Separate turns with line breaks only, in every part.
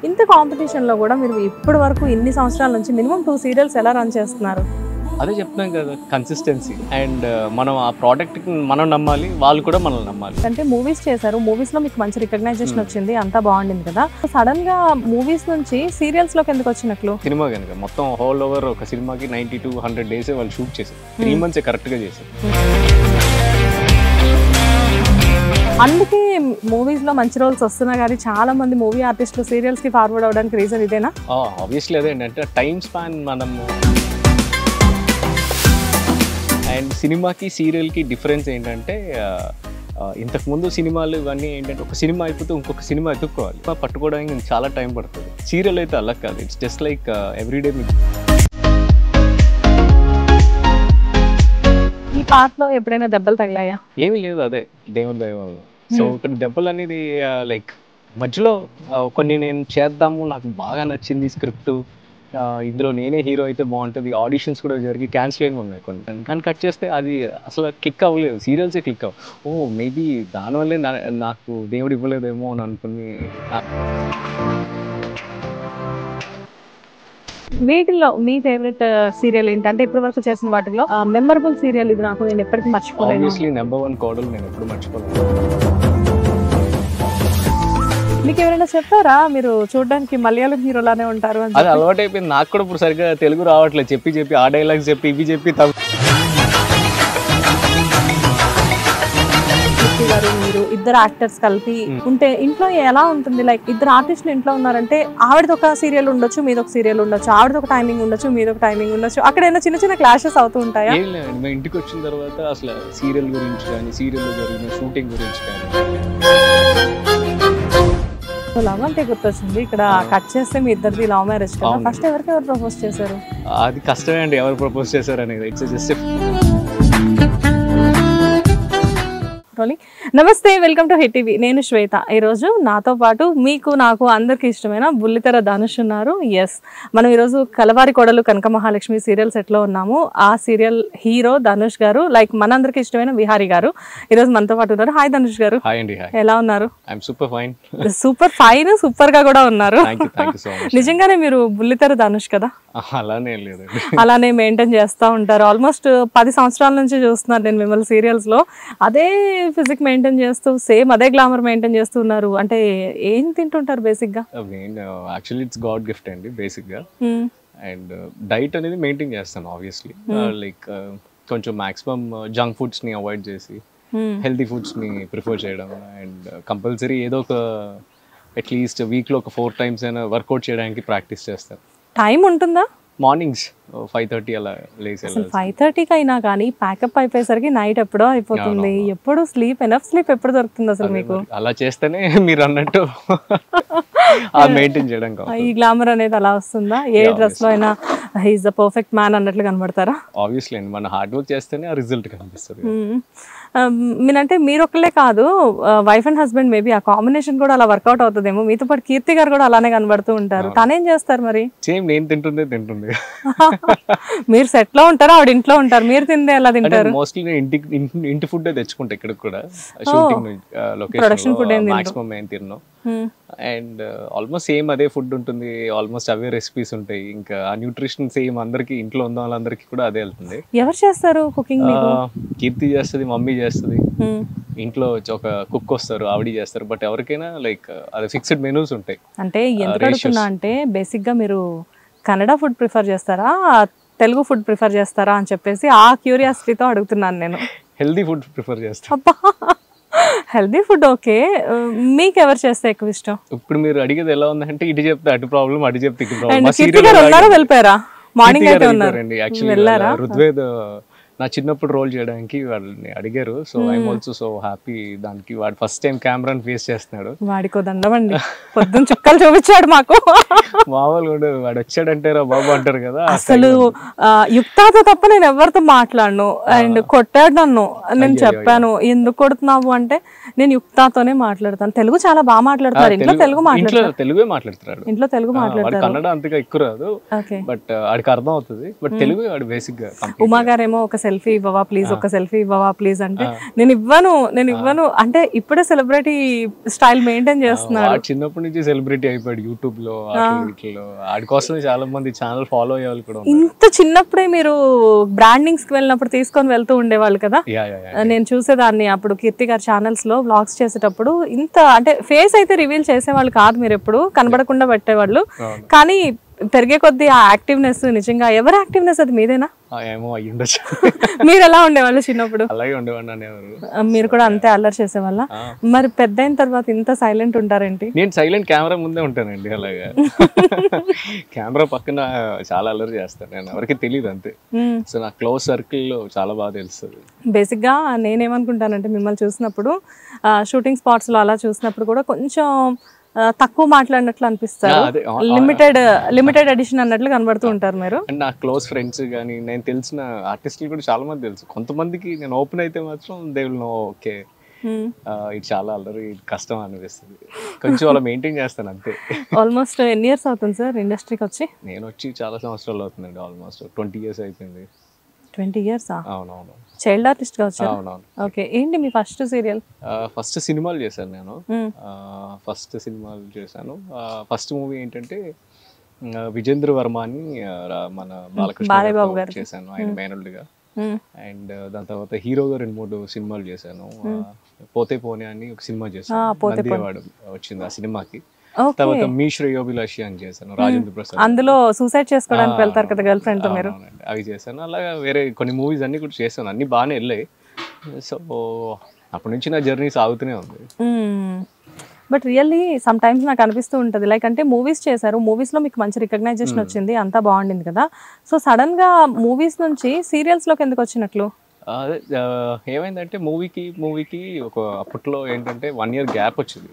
ఇంత కాంపిటీషన్లో కూడా మీరు ఇప్పటి వరకు ఇన్ని సంవత్సరాల నుంచి మినిమం 2 సీరియల్స్ ఎలా రన్ చేస్తున్నారు?
అదే చెప్తున్నాం కదా, కన్సిస్టెన్సీ అండ్ మనం ఆ ప్రోడక్ట్కి మనం నమ్మాలి, వాళ్ళు కూడా మనల్ని నమ్మాలి.
అంటే మూవీస్ చేశారు, మూవీస్లో మీకు మంచి రికగ్నైజేషన్ వచ్చింది, అంతా బాగుండింది కదా. సడన్గా మూవీస్ నుంచి సీరియల్స్లోకి ఎందుకు వచ్చినట్లు?
సినిమా కనుక మొత్తం హోల్ ఓవర్ ఒక సినిమాకి 90 to 100 డేసే వాళ్ళు షూట్ చేశారు. 3 months కరెక్ట్గా చేశారు.
అందుకే మూవీస్లో మంచి రోల్స్ వస్తున్నా కానీ చాలా మంది మూవీ ఆర్టిస్టులు సీరియల్స్కి ఫార్వర్డ్ అవడానికి రీజన్ ఇదేనా?
ఆబ్వియస్లీ అదే ఏంటంటే టైం స్పాన్. మనము అండ్ సినిమాకి సీరియల్కి డిఫరెన్స్ ఏంటంటే ఇంతకుముందు సినిమాలు ఇవన్నీ ఏంటంటే ఒక సినిమా అయిపోతే ఇంకొక సినిమా ఎత్తుక్కోవాలి, పట్టుకోవడానికి చాలా టైం పడుతుంది. సీరియల్ అయితే అలా కాదు, ఇట్స్ జస్ట్ లైక్ ఎవ్రీడే.
ఈ పార్ట్లో ఎప్పుడైనా దెబ్బలు తగిలాయా?
ఏమీ లేదు, అదే దేవుని దైవం. సో కొన్ని దెబ్బలు అనేది లైక్ మధ్యలో కొన్ని నేను చేద్దాము, నాకు బాగా నచ్చింది స్క్రిప్ట్, ఇందులో నేనే హీరో అయితే బాగుంటుంది, ఆడిషన్స్ కూడా జరిగి క్యాన్సిల్ అయిన ఉన్నాయి కొన్ని. కానీ కట్ చేస్తే అది అసలు క్లిక్ అవ్వలేదు, సీరియల్సే క్లిక్ అవ్వ. మేబీ దానివల్లే నాకు దేవుడు ఇవ్వలేదేమో అని అనుకుని.
వీటిల్లో మీ ఫేవరెట్ సీరియల్ ఏంటంటే ఇప్పటి వరకు చేసిన వాటిలో మెమరబుల్ సీరియల్ ఇది, నాకు నేను ఎప్పటికీ మర్చిపోలేను?
ఆబ్వియస్లీ నెంబర్ 1 కోడలు, నేను ఎప్పుడు మర్చిపోలేను.
మీకు ఎవరైనా చెప్పారా మీరు చూడడానికి మలయాళం హీరోలానే ఉంటారు అని?
అది అలవాటు అయిపోయింది నాకు కూడా. ఇప్పుడు సరిగ్గా తెలుగు రావట్లేదు, చెప్పి ఆ డైలాగ్స్ చెప్పి ఇవి చెప్పి
గారు మీరు ఇద్దరు యాక్టర్స్ కలిపి ఉంటే ఇంట్లో ఎలా ఉంటుంది? లైక్ ఇద్దరు ఆర్టిస్టులు ఇంట్లో ఉన్నారంటే ఆవిడది ఒక సీరియల్ ఉండొచ్చు, మీదొక సీరియల్ ఉండొచ్చు, ఆవిడది ఒక టైమింగ్ ఉండొచ్చు, మీదొక టైమింగ్ ఉండొచ్చు. అక్కడ ఏమైనా చిన్న చిన్న క్లాషెస్ అవుతూ ఉంటాయా?
ఏం లేదండి, మేము ఇంటికి వచ్చిన తర్వాత అసలు సీరియల్ గురించి కానీ, సీరియల్లో జరిగిన షూటింగ్ గురించి కానీ.
లవ్ అంటే గుర్తొచ్చింది, ఇక్కడ కట్ చేస్తే మీ ఇద్దరిది లవ్ మ్యారేజ్ కదా. ఫస్ట్ ఎవరు ప్రపోజ్ చేశారు?
అది కష్టమే అండి, ఎవరు ప్రపోజ్ చేశారు అనేది. It's just.
నమస్తే, వెల్కమ్ టు హిట్ టీవీ. నేను శ్వేత. ఈరోజు నాతో పాటు మీకు నాకు అందరికి ఇష్టమైన బుల్లితెర ధనుష్ ఉన్నారు. ఎస్, మనం ఈరోజు కలవారి కోడలు కనక మహాలక్ష్మి సీరియల్ సెట్లో ఉన్నాము. ఆ సీరియల్ హీరో ధనుష్ గారు, లైక్ మనందరికి ఇష్టమైన విహారీ గారు ఈరోజు మనతో పాటు ఉన్నారు. హాయ్ ధనుష్ గారు.
హాయ్ అండి.
ఎలా ఉన్నారు?
Super fine.
Super fine, super గా కూడా ఉన్నారు.
సో
నిజంగానే మీరు బుల్లితెర ధనుష్ కదా?
అలానే లేదండి,
అలానే మెయింటైన్ చేస్తూ ఉంటారు. ఆల్మోస్ట్ 10 సంవత్సరాల నుంచి చూస్తున్నారు నేను మిమ్మల్ని సీరియల్స్ లో. అదే ఫిజిక్ మెయింటైన్ చేస్తూ సేమ్ అదే గ్లామర్ మెయింటైన్ చేస్తున్నారు. అంటే ఏం తింటుంటారు బేసిక్ గా?
యాక్చువల్లీ ఇట్స్ గాడ్ గిఫ్ట్ అండి బేసిక్ గా. అండ్ డైట్ అనేది మెయింటైన్ చేస్తాను ఆబ్వియస్లీ. లైక్ కొంచెం మాక్సిమం జంక్ ఫుడ్స్ ని అవాయిడ్ చేసి హెల్తీ ఫుడ్స్ ని ప్రిఫర్ చేయడం. అండ్ కంపల్సరీ ఏదో ఒక అట్లీస్ట్ వీక్ లో ఒక 4 times అయినా వర్కౌట్ చేయడానికి ప్రాక్టీస్ చేస్తాను.
టైం ఉంటుందా?
మార్నింగ్స్ 5:30 అలా లేచి.
5:30కి అయినా కానీ ప్యాకప్ అయిపోయేసరికి నైట్ ఎప్పుడో అయిపోతుంది. ఎప్పుడు స్లీప్, ఎనఫ్ స్లీప్ ఎప్పుడు దొరుకుతుంది అసలు మీకు?
అలా చేస్తేనే మీరు అన్నట్టు మెయింటైన్ చేయడం.
ఈ గ్లామర్ అనేది అలా వస్తుందా? ఏ డ్రెస్ లో అయినా హీఈస్ ద పర్ఫెక్ట్ మ్యాన్ అన్నట్లు కనబడతారా?
ఆబ్వియస్లీ అండి, మన హార్డ్ వర్క్ చేస్తేనే ఆ రిజల్ట్ కనిపిస్తుంది.
మీరంటే మీరు ఒక్కలే కాదు, వైఫ్ అండ్ హస్బెండ్ మేబీ ఆ కాంబినేషన్ కూడా అలా వర్కౌట్ అవుతుందేమో. మీతో పాటు కీర్తి గారు కూడా అలానే కనబడుతూ ఉంటారు. తనేం చేస్తారు మరి?
సేమ్ నేను తింటుంది.
మీరు సెట్ లో ఉంటారు, ఆవిడ ఇంట్లో ఉంటారు, మీరు తిందే ఎలా తింటారు?
మోస్ట్లీ ఇంటి ఫుడ్ తెచ్చుకుంటా ఇక్కడ కూడా. షూటింగ్
ప్రొడక్షన్ ఫుడ్
మాక్సిమం ఏం తిన్నాం. అండ్ ఆల్మోస్ట్ సేమ్ అదే ఫుడ్ ఉంటుంది, ఆల్మోస్ట్ అవే రెసిపీస్ ఉంటాయి. ఇంకా ఆ న్యూట్రిషన్ సేమ్ అందరికి ఇంట్లో ఉన్న వాళ్ళందరికీ కూడా అదే వెళ్తుంది.
ఎవరు చేస్తారు కుకింగ్?
కీర్తి చేస్తుంది, మమ్మీ చేస్తుంది. ఇంట్లో ఒక కుక్ వస్తారు, ఆవిడ చేస్తారు. బట్ ఎవరికైనా లైక్ అది ఫిక్స్డ్ మెనూస్ ఉంటాయి.
అంటే ఎందుకు అడుగుతున్నా అంటే బేసిక్ గా మీరు కన్నడ ఫుడ్ ప్రిఫర్ చేస్తారా, తెలుగు ఫుడ్ ప్రిఫర్ చేస్తారా అని చెప్పేసి ఆ క్యూరియాసిటీతో అడుగుతున్నాను నేను.
హెల్దీ ఫుడ్ ప్రిఫర్ చేస్తాను.
Healthy food okay. మీకు ఎవరు చేస్తే ఎక్కువ ఇష్టం?
ఇప్పుడు మీరు అడిగేది ఎలా ఉందంటే ఇటు చెప్తే అటు ప్రాబ్లం, అటు చెప్తే ఇటు
ప్రాబ్లం. వెళ్ళిపోయారా? మార్నింగ్ అయితే ఉన్నారు.
యాక్చువల్లీ ఋగ్వేద్ నా చిన్నప్పుడు రోల్ చేయడానికి వాళ్ళని అడిగారు. So I'm also so happy దానికి. వాడు ఫస్ట్ టైం కెమెరాని ఫేస్ చేస్తున్నాడు.
వాడికో దండమండి, పొద్దున్న చుక్కలు చూపించాడు మాకు.
మామూలుగా వాడు వచ్చాడంటే రా బాబు అంటారు కదా.
అసలు యుక్తాతో తప్ప నేను ఎవరితో మాట్లాడను. అండ్ కొట్టాడు నన్ను. నేను చెప్పాను ఎందుకు కొడుతున్నావు అంటే నేను యుక్తాతోనే మాట్లాడతాను. తెలుగు చాలా బాగా మాట్లాడతారు. ఇంట్లో తెలుగు మాట్లాడతారు.
తెలుగే మాట్లాడుతున్నాడు.
ఇంట్లో తెలుగు మాట్లాడతారు.
కన్నడ అంతగా ఎక్కువ రాదు, బట్ వాడికి అర్థం అవుతుంది. బట్ తెలుగు వాడు బేసిక్ గా.
ఉమా గారేమో ఒక సెల్ఫీ ఇవ్వవా ప్లీజ్, ఒక సెల్ఫీ ఇవ్వవా ప్లీజ్ అంటే నేను ఇవ్వను అంటే ఇప్పుడే సెలబ్రిటీ స్టైల్ మెయింటైన్ చేస్తున్నాడు.
చిన్నప్పటి నుంచి సెలబ్రిటీ అయిపోయాడు యూట్యూబ్ లో, వీటిలో. ఆడి కోసం చాలా మంది ఛానల్ ఫాలో అయ్యే వాళ్ళు కూడా.
ఇంత చిన్నప్పుడే మీరు బ్రాండింగ్స్ కి వెళ్ళినప్పుడు తీసుకొని వెళ్తూ ఉండేవాళ్ళు కదా, నేను చూసేదాన్ని అప్పుడు కీర్తి గారి ఛానల్స్ లో వ్లాగ్స్ చేసేటప్పుడు. ఇంత అంటే ఫేస్ అయితే రివీల్ చేసేవాళ్ళు కాదు, మీరు ఎప్పుడు కనబడకుండా పెట్టేవాళ్ళు. కానీ పెరిగే కొద్దీ ఆ యాక్టివ్నెస్, నిజంగా ఎవరి యాక్టివ్నెస్ అది మీదేనా?
ఏమో అయ్యుండొచ్చు.
మీరు ఎలా ఉండేవాళ్ళు చిన్నప్పుడు?
అలాగే ఉండేవాడిని అనేవారు.
మీరు కూడా అంతే అల్లరి చేసేవాళ్ళ? మరి పెద్ద అయిన తర్వాత ఇంత సైలెంట్ ఉంటారేంటి?
నేను సైలెంట్ కెమెరా ముందే ఉంటానండి. అలాగా కెమెరా పక్కన చాలా అల్లరి చేస్తాను, నేను ఎవరికి తెలియదు అంతే. సో నా క్లోజ్ సర్కిల్ లో చాలా బాగా తెలుస్తుంది.
బేసిక్ గా నేనేమనుకుంటానంటే మిమ్మల్ని చూసినప్పుడు షూటింగ్ స్పాట్స్ లో అలా చూసినప్పుడు కూడా కొంచెం తక్కువ మాట్లాడినట్లు అనిపిస్తారు, లిమిటెడ్ ఎడిషన్ అన్నట్లు కనబడుతూ ఉంటారు మీరు.
నా క్లోజ్ ఫ్రెండ్స్ కానీ నేను తెలిసిన ఆర్టిస్టులు కూడా చాలా మంది తెలుసు. కొంతమందికి నేను ఓపెన్ అయితే మాత్రం దే విల్ నో ఓకే ఇది చాలా అల్లరి, కష్టం అనిపిస్తుంది. కొంచెం అలా మెయింటైన్ చేస్తాను అంతే.
ఆల్మోస్ట్ ఎన్ని ఇయర్స్ అవుతుంది సార్ ఇండస్ట్రీకి వచ్చి?
నేను వచ్చి చాలా సంవత్సరాలు అవుతుందండి, ఆల్మోస్ట్ 20 years అయిపోయింది.
20 years?
అవునవును.
చైల్డ్ ఆర్టిస్ట్ గా వచ్చారు?
అవునవును.
ఓకే, ఏంటి మీ ఫస్ట్ సీరియల్?
ఫస్ట్ సినిమాలు చేశాను నేను. ఫస్ట్ మూవీ ఏంటంటే విజేంద్ర వర్మ అని మన బాలకృష్ణ గారు చేశాను, ఆయన మేనల్డ్గా. అండ్ దాని తర్వాత హీరోగా 2-3 సినిమాలు చేశాను. పోతే పోనే అని ఒక సినిమా చేశాను, నంది అవార్డు వచ్చింది ఆ సినిమాకి. తర్వాత మీ శ్రేయోభిలాషి అని చేశాను, రాజేంద్ర ప్రసాద్.
అందులో సూసైడ్ చేసుకోవడానికి వెళ్తారు కదా గర్ల్ ఫ్రెండ్ తో మీరు?
అవి చేశాను. అలాగా వేరే కొన్ని మూవీస్ అన్ని కూడా చేశాను, అన్ని బాగానే వెళ్ళాయి. సో అప్పటి నుంచి నా జర్నీ సాగుతూనే ఉంది.
బట్ రియల్లీ సమ్ టైమ్స్ నాకు అనిపిస్తూ ఉంటుంది, లైక్ అంటే మూవీస్ చేశారు, మూవీస్ లో మీకు మంచి రికగ్నైజేషన్ వచ్చింది, అంతా బాగుండింది కదా. సో సడన్ గా మూవీస్ నుంచి సీరియల్స్ లోకి ఎందుకు వచ్చినట్లు?
అదే ఏమైందంటే మూవీకి ఒక అప్పట్లో ఏంటంటే 1 year గ్యాప్ వచ్చింది.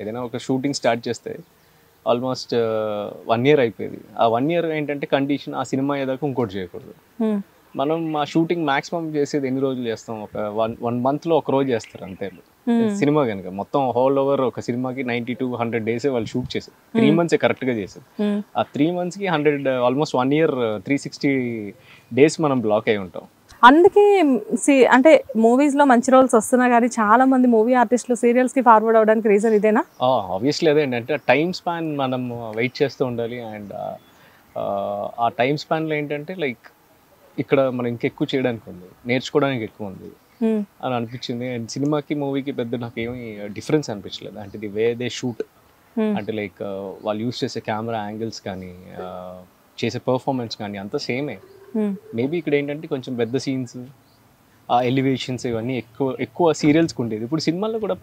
ఏదైనా ఒక షూటింగ్ స్టార్ట్ చేస్తే ఆల్మోస్ట్ 1 year అయిపోయేది. ఆ 1 year ఏంటంటే కండిషన్, ఆ సినిమా ఏదాకా ఇంకోటి చేయకూడదు. మనం ఆ షూటింగ్ మాక్సిమం చేసేది ఎన్ని రోజులు చేస్తాం? ఒక 1 month లో ఒక రోజు చేస్తారు అంతే సినిమా. కనుక మొత్తం హోల్ ఓవర్ ఒక సినిమాకి 90 to 100 days వాళ్ళు షూట్ చేశారు. 3 months కరెక్ట్ గా చేశారు. ఆ 3 months కి 100, ఆల్మోస్ట్ 1 year 360 days మనం బ్లాక్ అయి ఉంటాం.
అందుకే అంటే మూవీస్ లో మంచి రోల్స్ వస్తున్నా కానీ చాలా మంది మూవీ ఆర్టిస్టులు సీరియల్స్ కి ఫార్వర్డ్ అవడానికి రీజన్ ఇదేనా?
ఆబ్వియస్లీ అదేంటంటే టైం స్పాన్ మనం వెయిట్ చేస్తూ ఉండాలి. అండ్ ఆ టైం స్పాన్లో ఏంటంటే లైక్ ఇక్కడ మనం ఇంకెక్కువ చేయడానికి ఉంది, నేర్చుకోవడానికి ఎక్కువ ఉంది అని అనిపించింది. అండ్ సినిమాకి మూవీకి పెద్ద నాకు ఏమి డిఫరెన్స్ అనిపించలేదు. అంటే ది వే దే షూట్, అంటే లైక్ వాళ్ళు యూస్ చేసే కెమెరా యాంగిల్స్ కానీ చేసే పర్ఫార్మెన్స్ కానీ అంతా సేమే. మేబీ ఇక్కడ ఏంటంటే కొంచెం పెద్ద సీన్స్, ఆ ఎలివేషన్స్ ఇవన్నీ ఎక్కువ సీరియల్స్కి ఉండేది. ఇప్పుడు సినిమాల్లో కూడా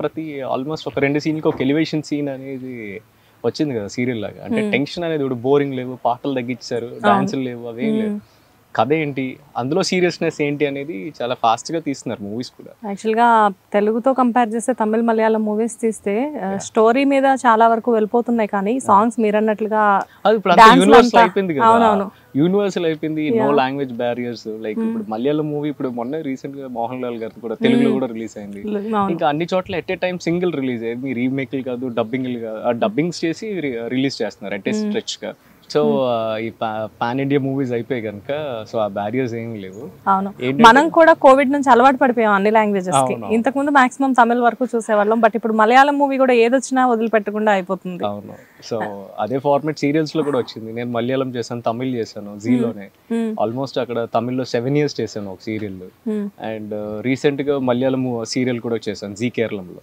ఆల్మోస్ట్ ఒక 2 scenes ఒక ఎలివేషన్ సీన్ అనేది వచ్చింది కదా సీరియల్ లాగా. అంటే టెన్షన్ అనేది ఇప్పుడు బోరింగ్ లేవు, పాటలు తగ్గించారు, డాన్సులు లేవు, అవేం లేవు. కథ ఏంటి, అందులో సీరియస్నెస్ ఏంటి అనేది చాలా ఫాస్ట్గా తీస్తున్నారు మూవీస్ కూడా.
యాక్చువల్గా తెలుగుతో కంపేర్ చేస్తే తమిళ మలయాళం మూవీస్ తీస్తే స్టోరీ మీద చాలా వరకు వెళ్ళిపోతున్నాయి, కానీ సాంగ్స్ మీరు అన్నట్లుగా
యూనివర్సల్ అయిపోయింది కదా, యూనివర్సల్ అయిపోయింది, నో లాంగ్వేజ్ బ్యారియర్స్. లైక్ ఇప్పుడు మలయాళం మూవీ ఇప్పుడు మొన్న రీసెంట్ గా మోహన్ లాల్ గారు కూడా తెలుగులో కూడా రిలీజ్ అయింది. ఇంకా అన్ని చోట్ల at a time single release అయ్యింది, రీమేక్లు కాదు, డబ్బింగ్లు కాదు, ఆ డబ్బింగ్స్ చేసి రిలీజ్ చేస్తున్నారు ఎట్ ఏ స్ట్రెచ్ గా. సో ఈ పాన్ ఇండియా మూవీస్ అయిపోయి కనుక సో ఆ బ్యారియర్స్ ఏమి లేవు.
అవును, మనం కూడా కోవిడ్ నుంచి అలవాటు పడిపోయాం అన్ని లాంగ్వేజెస్ కి. ఇంతకు ముందు మాక్సిమం తమిళ వరకు చూసేవాళ్ళం, బట్ ఇప్పుడు మలయాళం మూవీ కూడా ఏదొచ్చినా వదిలిపెట్టకుండా అయిపోతుంది.
అవును, సో అదే ఫార్మాట్ సీరియల్స్ లో కూడా వచ్చింది. నేను మలయాళం చేశాను, తమిళ్ చేశాను జీలోనే. ఆల్మోస్ట్ అక్కడ తమిళ్లో 7 years చేశాను ఒక సీరియల్. అండ్ రీసెంట్ గా మలయాళం సీరియల్ కూడా చేశాను జీ కేరళంలో.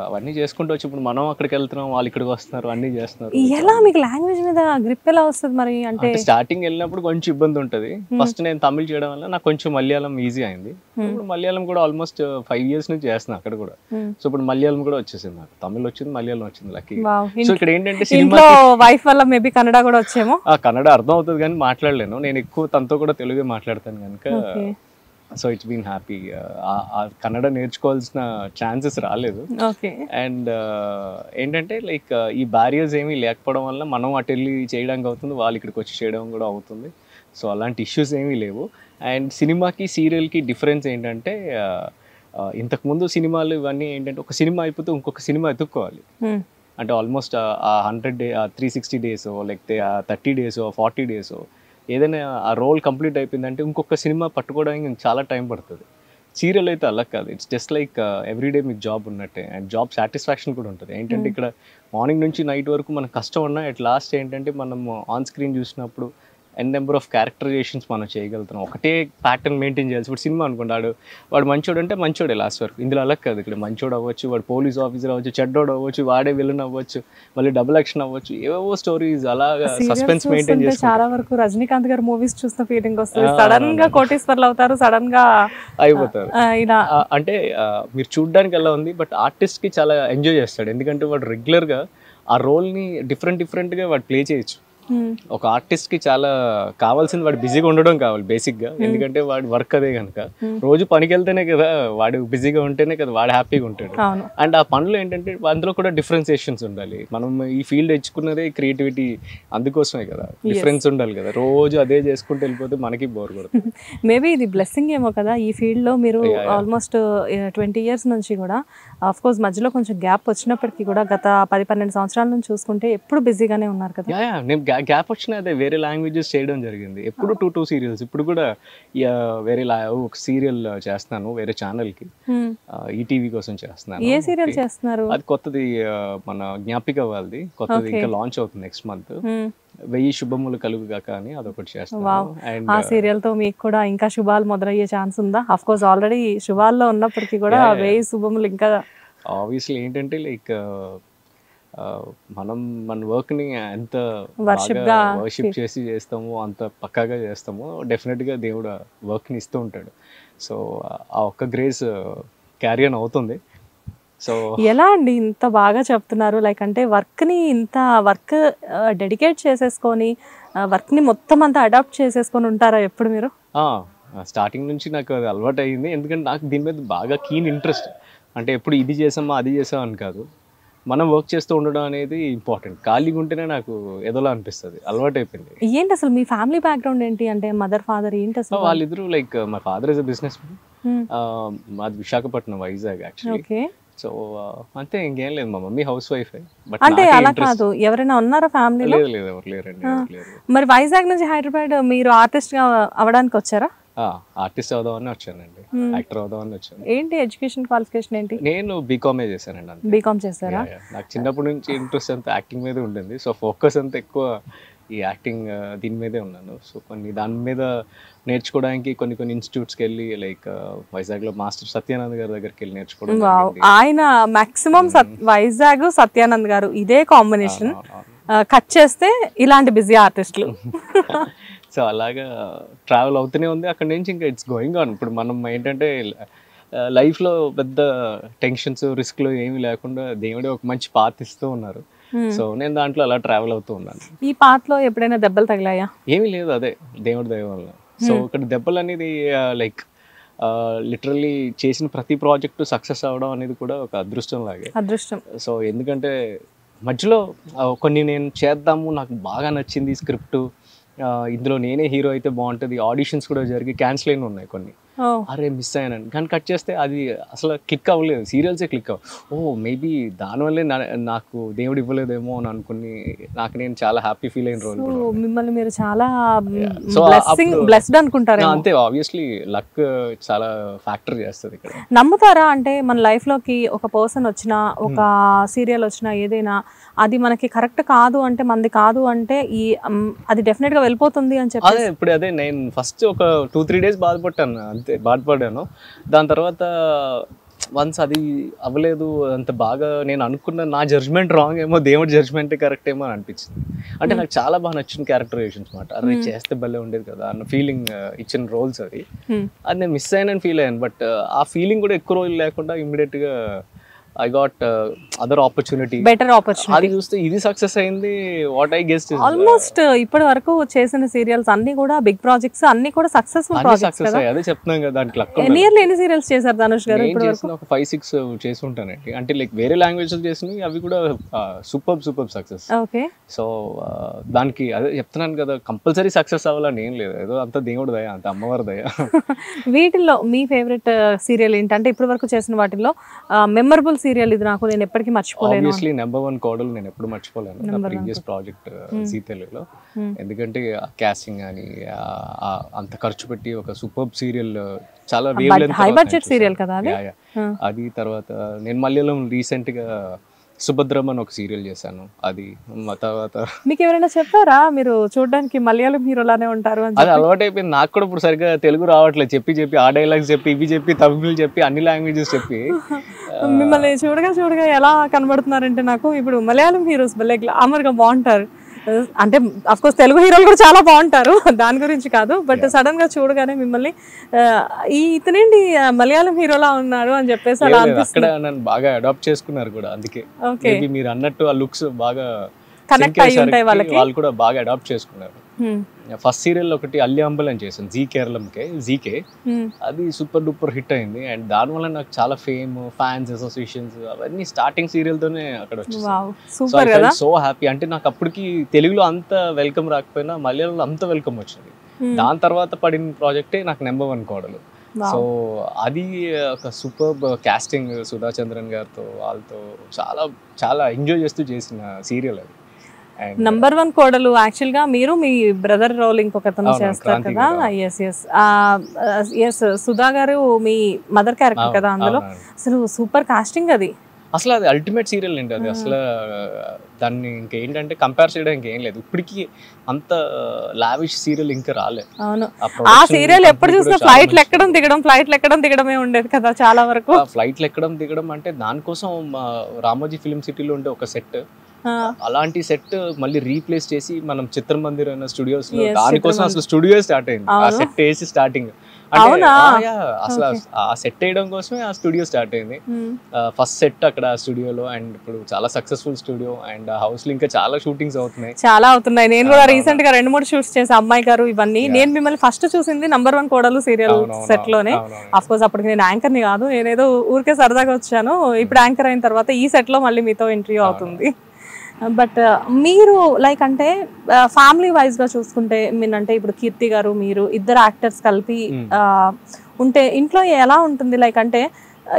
అవన్నీ చేసుకుంటూ వచ్చి ఇప్పుడు మనం అక్కడికి వెళ్తున్నాం, వాళ్ళు ఇక్కడికి వస్తున్నారు, అన్ని చేస్తున్నారు.
ఎలా మీకు లాంగ్వేజ్ మీద గ్రిప్ ఎలా వస్తుంది మరి? అంటే
స్టార్టింగ్ వెళ్ళినప్పుడు కొంచెం ఇబ్బంది ఉంటుంది. ఫస్ట్ నేను తమిళ్ చేయడం వల్ల నాకు కొంచెం మలయాళం ఈజీ అయింది. ఇప్పుడు మలయాళం కూడా ఆల్మోస్ట్ 5 years నుంచి చేస్తున్నాను అక్కడ కూడా. సో ఇప్పుడు మలయాళం కూడా వచ్చేసింది నాకు, తమిళ్ వచ్చింది, మలయాళం వచ్చింది లక్కీ. సో ఇక్కడ ఏంటంటే సినిమా
వైఫ్ వల్ల మేబీ కన్నడ కూడా వచ్చేమో.
కన్నడ అర్థం అవుతుంది కానీ మాట్లాడలేను. నేను ఎక్కువ తనతో కూడా తెలుగే మాట్లాడతాను కనుక so it's been happy. Kannada నేర్చుకోవాల్సిన ఛాన్సెస్ రాలేదు. అండ్ ఏంటంటే లైక్ ఈ బ్యారియర్స్ ఏమీ లేకపోవడం వల్ల మనం అటు వెళ్ళి చేయడానికి అవుతుంది, వాళ్ళు ఇక్కడికి వచ్చి చేయడం కూడా అవుతుంది. సో అలాంటి ఇష్యూస్ ఏమీ లేవు. అండ్ సినిమాకి సీరియల్కి డిఫరెన్స్ ఏంటంటే ఇంతకుముందు సినిమాలు ఇవన్నీ ఏంటంటే ఒక సినిమా అయిపోతే ఇంకొక సినిమా ఎత్తుక్కోవాలి. అంటే ఆల్మోస్ట్ 360 days లేకపోతే 30 days 40 days ఏదైనా ఆ రోల్ కంప్లీట్ అయిపోయిందంటే ఇంకొక సినిమా పట్టుకోవడానికి చాలా టైం పడుతుంది. సీరియల్ అయితే అలా కాదు. ఇట్స్ జస్ట్ లైక్ ఎవ్రీడే మీకు జాబ్ ఉన్నట్టే, అండ్ జాబ్ సాటిస్ఫాక్షన్ కూడా ఉంటుంది. ఏంటంటే ఇక్కడ మార్నింగ్ నుంచి నైట్ వరకు మనకు కష్టం ఉన్నా అట్ లాస్ట్ ఏంటంటే మనం ఆన్ స్క్రీన్ చూసినప్పుడు ఎన్ నెంబర్ ఆఫ్ క్యారెక్టరైజేషన్స్ మనం చేయగలుగుతున్నాం. ఒకటే ప్యాటర్న్ మెయింటైన్ చేయాల్సి. ఇప్పుడు సినిమా అనుకోండి, వాడు మంచోడు అంటే మంచోడే లాస్ట్ వరకు. ఇందులో అలా కాదు. ఇక్కడ మంచోడు అవ్వచ్చు, వాడు పోలీస్ ఆఫీసర్ అవ్వచ్చు, చెడ్డోడు అవ్వచ్చు, వాడే విలన్ అవ్వచ్చు, మళ్ళీ డబుల్ యాక్షన్ అవ్వచ్చు, ఏవో స్టోరీస్ అలాగా సస్పెన్స్ మెయింటైన్ చేసి.
చాలా వరకు రజనీకాంత్ గారి మూవీస్ చూసిన ఫీలింగ్ వస్తుంది. సడన్ గా కోటీశ్వర్లు అవుతారు, సడన్ గా
అయిపోతారు. అంటే మీరు చూడడానికి ఎలా ఉంది, బట్ ఆర్టిస్ట్ కి చాలా ఎంజాయ్ చేస్తాడు. ఎందుకంటే వాడు రెగ్యులర్ గా ఆ రోల్ ని డిఫరెంట్ గా వాడు ప్లే చేయొచ్చు. ఒక ఆర్టిస్ట్ కి చాలా కావాల్సింది వాడు బిజీగా ఉండడం కావాలి బేసిక్ గా. ఎందుకంటే వాడి వర్క్ అదే కనుక రోజు పనికి వెళ్తేనే కదా వాడు బిజీగా ఉంటేనే కదా వాడు హ్యాపీగా ఉంటాడు. అండ్ ఆ పనులు ఏంటంటే అందులో కూడా డిఫరెన్సియేషన్స్ ఉండాలి. మనం ఈ ఫీల్డ్ ఎంచుకున్నదే క్రియేటివిటీ అందుకోసమే కదా, డిఫరెన్స్ ఉండాలి కదా. రోజు అదే చేసుకుంటూ వెళ్ళిపోతే మనకి బోర్ కొడుతుంది.
మేబీ ఇది బ్లెస్సింగ్ ఏమో కదా ఈ ఫీల్డ్ లో. మీరు ఆల్మోస్ట్ 20 years నుంచి కూడా, ఆఫ్ కోర్స్ మధ్యలో కొంచెం గ్యాప్ వచ్చినప్పటికీ కూడా గత 10-12 సంవత్సరాల నుంచి చూసుకుంటే ఎప్పుడు బిజీగానే ఉన్నారు కదా.
నేను గ్యాప్ వచ్చినా అదే వేరే లాంగ్వేజెస్ చేయడం జరిగింది. ఎప్పుడు 2 సీరియల్స్. ఇప్పుడు కూడా వేరే ఒక సీరియల్ చేస్తున్నాను వేరే ఛానల్ కి, ఈటీవీ కోసం చేస్తున్నాను.
ఏ సీరియల్ చేస్తున్నారు?
అది కొత్తది, మన జ్ఞాపిక వాళ్ళది కొత్తది, ఇంకా లాంచ్ అవుతుంది నెక్స్ట్ మంత్. 1000 శుభములు కలుగుగాక అని అదొకటి చేస్తాను.
ఆ సీరియల్ తో మీకు కూడా ఇంకా శుభాలు మొదలయ్యే ఛాన్స్ ఉందా? ఆఫ్ కోర్స్ ఆల్రెడీ శుభాల్లో ఉన్నప్పటికీ కూడా 1000 శుభములు ఇంకా.
ఆబ్వియస్లీ ఏంటంటే లైక్ మనం మన వర్క్ ని ఎంత వర్షిప్ చేసి చేస్తామో, అంత పక్కాగా చేస్తామో, డెఫినెట్ గా దేవుడు వర్క్ ని ఇస్తూ ఉంటాడు. సో ఆ ఒక్క గ్రేస్ క్యారీ ఆన్ అవుతుంది. సో
ఎలా అండి ఇంత బాగా చెప్తున్నారు? లైక్ అంటే ఇంత వర్క్ డెడికేట్ చేసేసుకొని వర్క్ ని మొత్తం అంతా అడాప్ట్ చేసేసుకొని ఉంటారా ఎప్పుడు మీరు?
స్టార్టింగ్ నుంచి నాకు అది అలవాటు అయ్యింది. ఎందుకంటే నాకు దీని మీద బాగా కీన్ ఇంట్రెస్ట్. అంటే ఎప్పుడు ఇది చేసామా అది చేసామా అని కాదు, మనం వర్క్ చేస్తూ ఉండడం అనేది ఇంపార్టెంట్. ఖాళీగా ఉంటేనే నాకు ఏదోలా అనిపిస్తుంది, అలవాటు అయిపోయింది.
ఏంటి అసలు మీ ఫ్యామిలీ బ్యాక్గ్రౌండ్ ఏంటి? అంటే మదర్ ఫాదర్ ఏంటి అసలు?
వాళ్ళిద్దరూ like my father is a business man. మాది విశాఖపట్నం, వైజాగ్ యాక్చువల్లీ. సో అంతే, ఇంకేం లేదు. మా మమ్మీ హౌస్ వైఫ్. బట్
అంటే అలా కాదు, ఎవరైనా ఉన్నారా ఫ్యామిలీలో?
లేదు, ఎవరు లేరండి.
మరి వైజాగ్ నుంచి హైదరాబాద్ మీరు ఆర్టిస్ట్ గా అవడానికి వచ్చారా?
ఆర్టిస్ట్ అవుదామని వచ్చానండి, యాక్టర్ అవుదామని వచ్చాను.
ఏంటి ఎడ్యుకేషన్ క్వాలిఫికేషన్ ఏంటి?
నేను బీకామే చేశానండి.
బీకామ్ చేశారా?
నాకు చిన్నప్పటి నుంచి ఇంట్రెస్ట్ అంతా యాక్టింగ్ మీద ఉంటుంది. సో ఫోకస్ అంతా ఎక్కువ ఈ యాక్టింగ్ దీని మీదే ఉన్నాను. సో దాని మీద నేర్చుకోవడానికి కొన్ని ఇన్స్టిట్యూట్స్కి వెళ్ళి, లైక్ వైజాగ్లో మాస్టర్ సత్యానంద్ గారి దగ్గరికి వెళ్ళి నేర్చుకోవడం.
ఆయన మాక్సిమం వైజాగ్ సత్యానంద్ గారు ఇదే కాంబినేషన్. కట్ చేస్తే ఇలాంటి బిజీ ఆర్టిస్టులు.
సో అలాగా ట్రావెల్ అవుతూనే ఉంది అక్కడ నుంచి. ఇంకా ఇట్స్ గోయింగ్ ఆన్. ఇప్పుడు మనం ఏంటంటే లైఫ్లో పెద్ద టెన్షన్స్, రిస్క్లు ఏమీ లేకుండా దేవుడే ఒక మంచి పాత్ ఇస్తూ ఉన్నారు. సో నేను దాంట్లో అలా ట్రావెల్ అవుతూ ఉన్నాను.
ఈ పాత్లో ఎప్పుడైనా దెబ్బలు తగిలాయా?
ఏమీ లేదు, అదే దేవుడి దయ వల్ల. సో ఇక్కడ దెబ్బలు అనేది లైక్ లిటరల్లీ చేసిన ప్రతి ప్రాజెక్టు సక్సెస్ అవ్వడం అనేది కూడా ఒక అదృష్టం లాగే.
అదృష్టం.
సో ఎందుకంటే మధ్యలో కొన్ని నేను చేద్దాము, నాకు బాగా నచ్చింది స్క్రిప్ట్, ఇందులో నేనే హీరో అయితే బాగుంటుంది, ఆడిషన్స్ కూడా జరిగి క్యాన్సిల్ అయిన ఉన్నాయి కొన్ని. అరే మిస్ అయ్యాను కానీ కట్ చేస్తే అది అసలు క్లిక్ అవ్వలేదు, సీరియల్సే క్లిక్ మేబీ దానివల్లే నాకు దేవుడు ఇవ్వలేదేమో అని అనుకుని నాకు నేను చాలా హ్యాపీ ఫీల్ అయిన రోజు.
మిమ్మల్ని మీరు చాలా బ్లెస్డ్ అనుకుంటారు.
అంతే, ఆబ్వియస్లీ లక్ చాలా ఫ్యాక్టర్ చేస్తుంది ఇక్కడ.
నమ్ముతారా? అంటే మన లైఫ్ లోకి ఒక పర్సన్ వచ్చినా, ఒక సీరియల్ వచ్చినా, ఏదైనా అది మనకి కరెక్ట్ కాదు అంటే, మనది కాదు అంటే అది డెఫినెట్ గా వెళ్ళిపోతుంది అని చెప్పి.
అదే ఇప్పుడు అదే నేను ఫస్ట్ ఒక 2-3 days బాధపడ్డాను, అంతే బాధపడ్డాను. దాని తర్వాత వన్స్ అది అవ్వలేదు అంత బాగా, నేను అనుకున్న నా జడ్జ్మెంట్ రాంగ్ ఏమో, దేవుడి జడ్జ్మెంట్ కరెక్ట్ ఏమో అని అనిపించింది. అంటే నాకు చాలా బాగా నచ్చిన క్యారెక్టరైజేషన్స్ మాట. అరే చేస్తే భలే ఉండేది కదా అన్న ఫీలింగ్ ఇచ్చిన రోల్స్ అది నేను మిస్ అయ్యానని ఫీల్ అయ్యాను. బట్ ఆ ఫీలింగ్ కూడా ఎక్కువ రోజులు లేకుండా ఇమ్మీడియట్ గా I got other opportunity, better opportunity. అది చూస్తే ఇది సక్సెస్ అయింది. వాట్ ఐ గెస్ట్
ఆల్మోస్ట్ ఇప్పటి వరకు చేసిన సీరియల్స్ అన్ని కూడా బిగ్ ప్రాజెక్ట్స్, అన్ని కూడా సక్సెస్ఫుల్ ప్రాజెక్ట్స్ కదా.
అదే చెప్తున్నాం కదా, దాంట్లో
నియర్లీ ఎన్ని సీరియల్స్ చేశారు ధనుష్ గారు ఇప్పుడు వరకు?
ఒక 5-6 చేసి ఉంటానండి. అంటే లైక్ వేరే లాంగ్వేజ్ చేసినవి, అవి కూడా సూపర్ సక్సెస్.
ఓకే.
సో దానికి అదే చెప్తున్నాను కదా, కంపల్సరీ సక్సెస్ అవ్వాలని ఏం లేదు, ఏదో అంత దేవుడి దయ, అంత అమ్మవారి దయ.
వీటిల్లో మీ ఫేవరెట్ సీరియల్ ఏంటంటే ఇప్పటి వరకు చేసిన వాటిల్లో మెమరబుల్ సీరియల్ ఇది నాకు, నేను ఎప్పటికీ మర్చిపోలేను.
ఆబ్వియస్లీ నెంబర్ 1 కోడలు నేను ఎప్పుడు మర్చిపోలేను నా ప్రీవియస్ ప్రాజెక్ట్ జీ తెలుగులో. ఎందుకంటే కాస్టింగ్ అని అంత ఖర్చు పెట్టి ఒక సూపర్ సీరియల్, చాలా
హై బడ్జెట్ సీరియల్ కదా అది.
అది తర్వాత నేను మలయాళం రీసెంట్ గా సుభద్రం అని ఒక సీరియల్ చేశాను. అది తర్వాత
మీకు ఎవరైనా చెప్పారా మీరు చూడడానికి మలయాళం హీరోలానే ఉంటారు అని?
అది అలవాటు అయిపోయింది నాకు కూడా. ఇప్పుడు సరిగ్గా తెలుగు రావట్లేదు, చెప్పి ఆ డైలాగ్స్ చెప్పి ఇవి చెప్పి తమిళ్ చెప్పి అన్ని లాంగ్వేజెస్ చెప్పి
మిమ్మల్ని చూడగా ఎలా కనబడుతున్నారంటే నాకు ఇప్పుడు మలయాళం హీరోస్ భలే గ్లామర్ గా బాగుంటారు. అంటే అఫ్ కోర్స్ తెలుగు హీరోలు కూడా చాలా బాగుంటారు, దాని గురించి కాదు, బట్ సడన్ గా చూడగానే మిమ్మల్ని ఇతనేంటి మలయాళం హీరోలా ఉన్నారు అని చెప్పేసి అలా
అక్కడ నన్ను బాగా అడాప్ట్ చేసుకున్నారు కూడా. అందుకే మీరు అన్నట్టు ఆ లుక్స్ బాగా
కనెక్ట్ అయ్యి ఉంటాయి వాళ్ళకి,
వాళ్ళు కూడా బాగా అడాప్ట్ చేసుకున్నారు. ఫస్ట్ సీరియల్ ఒకటి అల్లి అంబల్ అని చేశాను జీ కేరళంకే, జీకే. అది సూపర్ డూపర్ హిట్ అయింది. అండ్ దానివల్ల నాకు చాలా ఫేమ్, ఫ్యాన్స్ అసోసియేషన్స్ అవన్నీ స్టార్టింగ్ సీరియల్ తోనే అక్కడ వచ్చింది. So happy. అంటే నాకు అప్పటికి తెలుగులో అంత వెల్కమ్ రాకపోయినా మలయాళంలో అంత వెల్కమ్ వచ్చింది. దాని తర్వాత పడిన ప్రాజెక్టే నాకు నెంబర్ 1 కోడలు. సో అది ఒక సూపర్ కాస్టింగ్, సుధా చంద్రన్ గారితో వాళ్ళతో చాలా చాలా ఎంజాయ్ చేస్తూ చేసిన సీరియల్ అది.
నంబర్ 1 కోడలు యాక్చువల్ గా మీరు మీ బ్రదర్ రోల్ ఇంకొకతను చేస్తారు కదా. ఎస్ సుధా గారు మీ మదర్ క్యారెక్టర్ కదా అందులో. అసలు సూపర్ కాస్టింగ్ అది.
అసలు అది అల్టిమేట్ సీరియల్ అండి అది. అసలు దాన్ని ఇంకేంటంటే కంపేర్ చేయడానికి ఏం లేదు. ఇప్పటికి అంత లావిష్ సీరియల్ ఇంకా రాలేదు.
అవును, ఆ సీరియల్ ఎప్పుడు చూసినా ఫ్లైట్లు ఎక్కడం దిగడమే ఉండేది కదా చాలా వరకు.
ఫ్లైట్లు ఎక్కడం దిగడం అంటే దానికోసం రామోజీ ఫిల్మ్ సిటీలో ఉండే ఒక సెట్, అలాంటి సెట్ మళ్ళీ రీప్లేస్ చేసి మనం చిత్రమందిర్ అన్న స్టూడియోస్ లో దానికోసం అసలు స్టూడియో స్టార్ట్ అయింది. ఆ సెట్ వేసి స్టార్టింగ్ అసలు ఆ సెట్ వేయడం కోసమే ఆ స్టూడియో స్టార్ట్ అయింది. ఫస్ట్ సెట్ అక్కడ స్టూడియోలో. అండ్ ఇప్పుడు చాలా సక్సెస్ఫుల్ స్టూడియో. అండ్ హౌస్ లో ఇంకా చాలా షూటింగ్స్ అవుతున్నాయి.
నేను కూడా రీసెంట్ గా 2-3 షూట్స్ చేసా అమ్మాయి గారు ఇవన్నీ. నేను మిమ్మల్ని ఫస్ట్ చూసింది నంబర్ 1 కోడలు సీరియల్ సెట్ లోనే. అఫ్ కోర్స్ అప్పటికి నేను యాంకర్ ని కాదు, నేనేదో ఊరికే సరదాగా వచ్చాను. ఇప్పుడు యాంకర్ అయిన తర్వాత ఈ సెట్ లో మళ్ళీ మీతో ఇంటర్వ్యూ అవుతుంది. బట్ మీరు లైక్ అంటే ఫ్యామిలీ వైజ్ గా చూసుకుంటే మీనంటే ఇప్పుడు కీర్తి గారు మీరు ఇద్దరు యాక్టర్స్ కలిపి ఉంటే ఇంట్లో ఎలా ఉంటుంది? లైక్ అంటే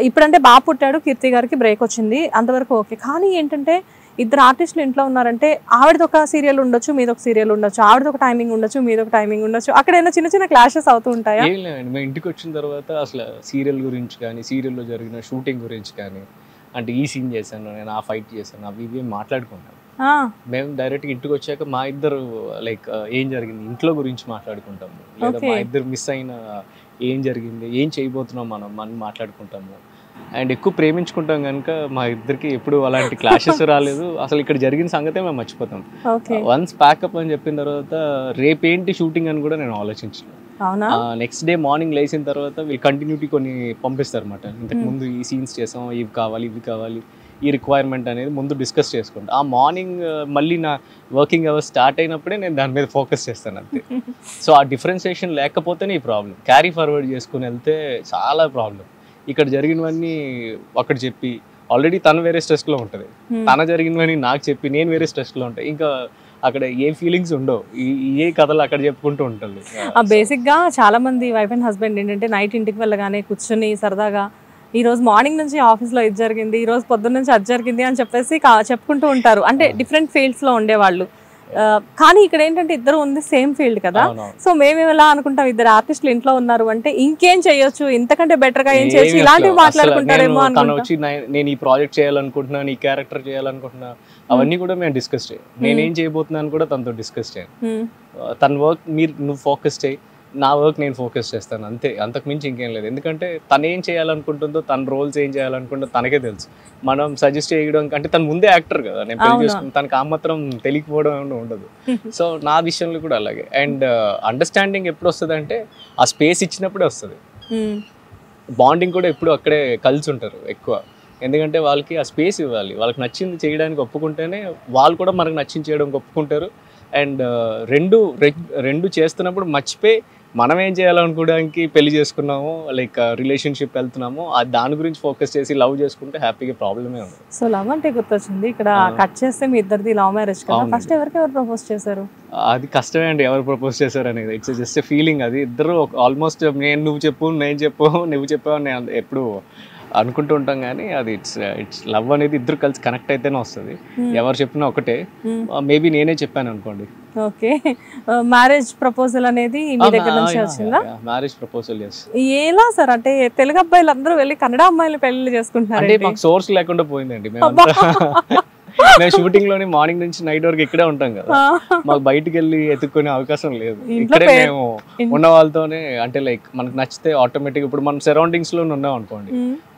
ఇప్పుడంటే బాగా పుట్టాడు, కీర్తి గారికి బ్రేక్ వచ్చింది, అంతవరకు ఓకే. కానీ ఏంటంటే ఇద్దరు ఆర్టిస్టులు ఇంట్లో ఉన్నారంటే ఆవిడది ఒక సీరియల్ ఉండొచ్చు, మీదొక సీరియల్ ఉండొచ్చు, ఆవిడది ఒక టైమింగ్ ఉండొచ్చు, మీదొక టైమింగ్ ఉండొచ్చు. అక్కడ ఏమైనా చిన్న చిన్న క్లాషెస్ అవుతూ ఉంటాయా?
మేము ఇంటికి వచ్చిన తర్వాత అసలు సీరియల్ గురించి కానీ, సీరియల్లో జరిగిన షూటింగ్ గురించి కానీ, అంటే ఈ సీన్ చేశాను నేను, ఆ ఫైట్ చేశాను, అవి ఇవి మాట్లాడుకుంటాం. మేము డైరెక్ట్ ఇంటికి వచ్చాక మా ఇద్దరు లైక్ ఏం జరిగింది ఇంట్లో గురించి మాట్లాడుకుంటాము, లేదా మా ఇద్దరు మిస్ అయిన ఏం జరిగింది, ఏం చేయబోతున్నాం మనం మాట్లాడుకుంటాము. అండ్ ఎక్కువ ప్రేమించుకుంటాం కనుక మా ఇద్దరికి ఎప్పుడు అలాంటి క్లాషెస్ రాలేదు. అసలు ఇక్కడ జరిగిన సంగతే మేము మర్చిపోతాం. వన్స్ ప్యాకప్ అని చెప్పిన తర్వాత రేపేంటి షూటింగ్ అని కూడా నేను ఆలోచించాను. నెక్స్ట్ డే మార్నింగ్ లేచిన తర్వాత వీళ్ళు కంటిన్యూటీ కొన్ని పంపిస్తారు అన్నమాట. ఇంతకు ముందు ఈ సీన్స్ చేసాం, ఇవి కావాలి, ఈ రిక్వైర్మెంట్ అనేది ముందు డిస్కస్ చేసుకుంటా. ఆ మార్నింగ్ మళ్ళీ నా వర్కింగ్ అవర్స్ స్టార్ట్ అయినప్పుడే నేను దాని మీద ఫోకస్ చేస్తాను అంతే. సో ఆ డిఫరెన్సియేషన్ లేకపోతేనే ఈ ప్రాబ్లం. క్యారీ ఫార్వర్డ్ చేసుకుని వెళ్తే చాలా ప్రాబ్లం. ఇక్కడ జరిగినవన్నీ అక్కడ చెప్పి, ఆల్రెడీ తను వేరే స్ట్రెస్లో ఉంటుంది, తన జరిగినవన్నీ నాకు చెప్పి నేను వేరే స్ట్రెస్లో ఉంటాయి. ఇంకా అక్కడ ఏ ఫీలింగ్స్ ఉండవు, ఏ కథలు అక్కడ చెప్పుకుంటూ ఉంటుంది.
బేసిక్ గా చాలా మంది వైఫ్ అండ్ హస్బెండ్ ఏంటంటే నైట్ ఇంటికి వెళ్ళగానే కూర్చొని సరదాగా ఈ రోజు మార్నింగ్ నుంచి ఆఫీస్ లో ఇది జరిగింది, ఈ రోజు పొద్దున్న నుంచి అది జరిగింది అని చెప్పేసి చెప్పుకుంటూ ఉంటారు. అంటే డిఫరెంట్ ఫీల్డ్స్ లో ఉండేవాళ్ళు. కానీ ఇక్కడ ఏంటంటే ఇద్దరు ఉంది సేమ్ ఫీల్డ్ కదా. సో మేము ఎలా అనుకుంటాం, ఇద్దరు ఆర్టిస్టులు ఇంట్లో ఉన్నారు అంటే ఇంకేం చేయొచ్చు, ఇంతకంటే బెటర్ గా ఏం చేయొచ్చు, ఇలాంటివి మాట్లాడుకుంటారేమో
వచ్చి నేను ఈ ప్రాజెక్ట్ చేయాలనుకుంటున్నాను, ఈ క్యారెక్టర్ చేయాలనుకుంటున్నా, అవన్నీ కూడా మేము డిస్కస్ చేయాలి. నేనేం చేయబోతున్నాను కూడా తనతో డిస్కస్ చేయాలి. తన వర్క్ నువ్వు ఫోకస్ చేయి, నా వర్క్ నేను ఫోకస్ చేస్తాను అంతే, అంతకు మించి ఇంకేం లేదు. ఎందుకంటే తను ఏం చేయాలనుకుంటుందో, తన రోల్స్ ఏం చేయాలనుకుంటుందో తనకే తెలుసు. మనం సజెస్ట్ చేయడం అంటే తను ముందే యాక్టర్ కదా, నేను పెళ్లి చేసుకుని తనకు ఆ మాత్రం తెలియకపోవడం ఉండదు. సో నా విషయంలో కూడా అలాగే. అండ్ అండర్స్టాండింగ్ ఎప్పుడు వస్తుంది అంటే ఆ స్పేస్ ఇచ్చినప్పుడే వస్తుంది. బాండింగ్ కూడా ఎప్పుడు అక్కడే కలిసి ఉంటారు ఎక్కువ. ఎందుకంటే వాళ్ళకి ఆ స్పేస్ ఇవ్వాలి, వాళ్ళకి నచ్చింది చేయడానికి ఒప్పుకుంటేనే వాళ్ళు కూడా మనకు నచ్చింది చేయడానికి ఒప్పుకుంటారు. అండ్ రెండు చేస్తున్నప్పుడు మర్చిపోయి మనం ఏం చేయాలనుకోవడానికి పెళ్లి చేసుకున్నామో, లైక్ రిలేషన్షిప్ వెళ్తున్నామో దాని గురించి ఫోకస్ చేసి లవ్ చేసుకుంటే హ్యాపీగా ప్రాబ్లమే ఉంది.
సో లవ్ అంటే గుర్తొచ్చింది, ఇక్కడ కట్ చేస్తే మీ ఇద్దరిది లవ్ మ్యారేజ్ కదా. ఫస్ట్ ఎవరు ప్రపోజ్ చేశారు?
అది కష్టమే అండి, ఎవరు ప్రపోజ్ చేశారు అనేది. It's just feeling. అది ఇద్దరు ఆల్మోస్ట్ నువ్వు చెప్పు, నేను చెప్పు, నువ్వు చెప్పావు, నేను ఎప్పుడు అనుకుంటూ ఉంటాం కానీ అది ఇట్స్ లవ్ అనేది ఇద్దరు కలిసి కనెక్ట్ అయితేనే వస్తుంది. ఎవరు చెప్పినా ఒకటే. మేబీ నేనే చెప్పాను అనుకోండి.
ఓకే, మ్యారేజ్ ప్రపోజల్ అనేది మీ దగ్గర నుంచి వచ్చిందా?
Marriage proposal yes.
ఎలా సార్, అంటే తెలుగు అబ్బాయిలు అందరూ వెళ్ళి కన్నడ అమ్మాయిలు పెళ్లి చేసుకుంటున్నారు
అంటే మాకు సోర్స్ లేకుండా పోయిందండి. మేము షూటింగ్ లోని మార్నింగ్ నుంచి నైట్ వరకు ఇక్కడే ఉంటాం కదా, మాకు బయటికి వెళ్ళి ఎత్తుక్కునే అవకాశం లేదు. ఇక్కడే మేము ఉన్న వాళ్ళతోనే, అంటే లైక్ మనకు నచ్చితే ఆటోమేటిక్ ఇప్పుడు మనం సరౌండింగ్స్ లో ఉన్నాం అనుకోండి,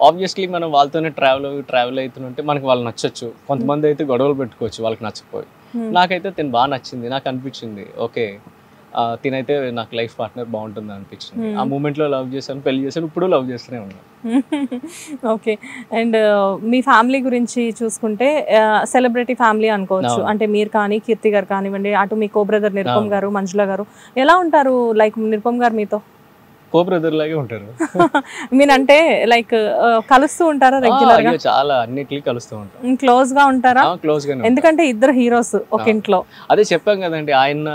ఆబ్వియస్లీ మనం వాళ్ళతోనే ట్రావెల్ అవుతుంటే మనకి వాళ్ళు నచ్చచ్చు. కొంతమంది అయితే గొడవలు పెట్టుకోవచ్చు వాళ్ళకి నచ్చకపోయి. నాకైతే తిను బాగా నచ్చింది, నాకు అనిపించింది ఓకే తినైతే నాకు లైఫ్ పార్ట్నర్ బాగుంటుంది అనిపించింది. ఆ మూమెంట్ లో లవ్ చేశాను, పెళ్లి చేశాను, ఇప్పుడు లవ్ చేస్తూనే ఉన్నాను.
ఓకే, అండ్ మీ ఫ్యామిలీ గురించి చూసుకుంటే సెలబ్రిటీ ఫ్యామిలీ అనుకోవచ్చు. అంటే మీరు కానీ కీర్తి గారు కానివ్వండి, అటు మీ కో బ్రదర్ నిరుపమ్ గారు, మంజుల గారు, ఎలా ఉంటారు? లైక్ నిరుపమ్ గారు మీతో
కో బ్రదర్ లాగే ఉంటారు.
మీరంటే లైక్ కలుస్తూ ఉంటారా రెగ్యులర్ గా?
చాలా అన్నిటికీ కలుస్తూ ఉంటాం.
క్లోజ్ గా ఉంటారా?
క్లోజ్ గా,
ఎందుకంటే ఇద్దరు హీరోస్ ఒక ఇంట్లో.
అదే చెప్పాం కదండి, ఆయన